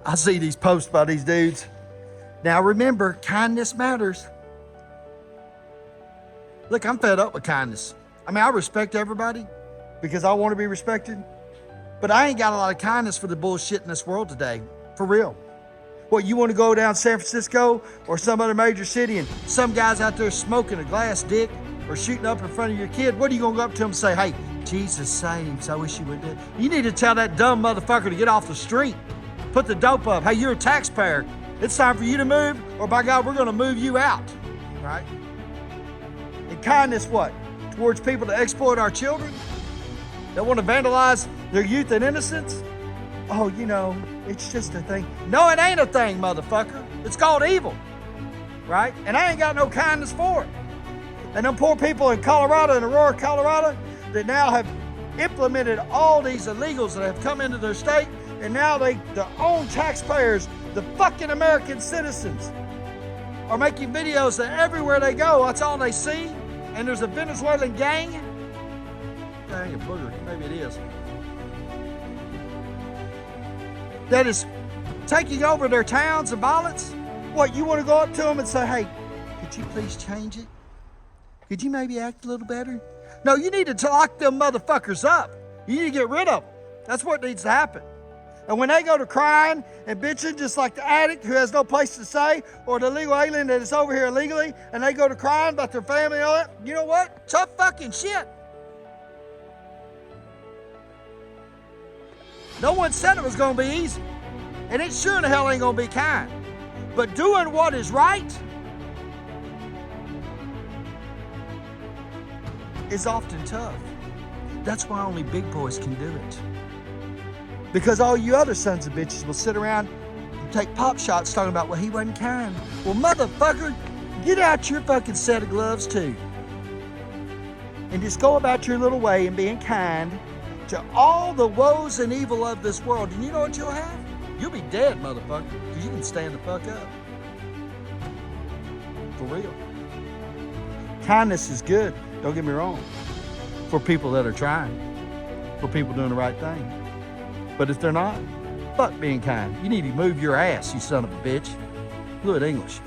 I see these posts by these dudes. Now remember, kindness matters. Look, I'm fed up with kindness. I mean, I respect everybody because I want to be respected. But I ain't got a lot of kindness for the bullshit in this world today. For real. What, you want to go down San Francisco or some other major city and some guy's out there smoking a glass dick or shooting up in front of your kid? What are you going to go up to him and say, hey, Jesus saves, I wish you would do it? You need to tell that dumb motherfucker to get off the street. Put the dope up. Hey, you're a taxpayer. It's time for you to move, or by God, we're going to move you out. Right? And kindness, what? Towards people to exploit our children? That want to vandalize their youth and innocence? Oh, you know, it's just a thing. No, it ain't a thing, motherfucker. It's called evil, right? And I ain't got no kindness for it. And them poor people in Colorado, in Aurora, Colorado, that now have implemented all these illegals that have come into their state, and now their own taxpayers, the fucking American citizens, are making videos that everywhere they go, that's all they see. And there's a Venezuelan gang. Dang, a booger, maybe it is. That is taking over their towns and violence. What, you want to go up to them and say, hey, could you please change it? Could you maybe act a little better? No, you need to lock them motherfuckers up. You need to get rid of them. That's what needs to happen. And when they go to crying and bitching, just like the addict who has no place to stay, or the illegal alien that is over here illegally, and they go to crying about their family and all that, you know what? Tough fucking shit. No one said it was going to be easy. And it sure in the hell ain't going to be kind. But doing what is right is often tough. That's why only big boys can do it. Because all you other sons of bitches will sit around and take pop shots talking about, well, he wasn't kind. Well, motherfucker, get out your fucking set of gloves too. And just go about your little way and being kind to all the woes and evil of this world. And you know what you'll have? You'll be dead, motherfucker, because you can stand the fuck up. For real. Kindness is good, don't get me wrong, for people that are trying, for people doing the right thing. But if they're not, fuck being kind. You need to move your ass, you son of a bitch. Fluid English.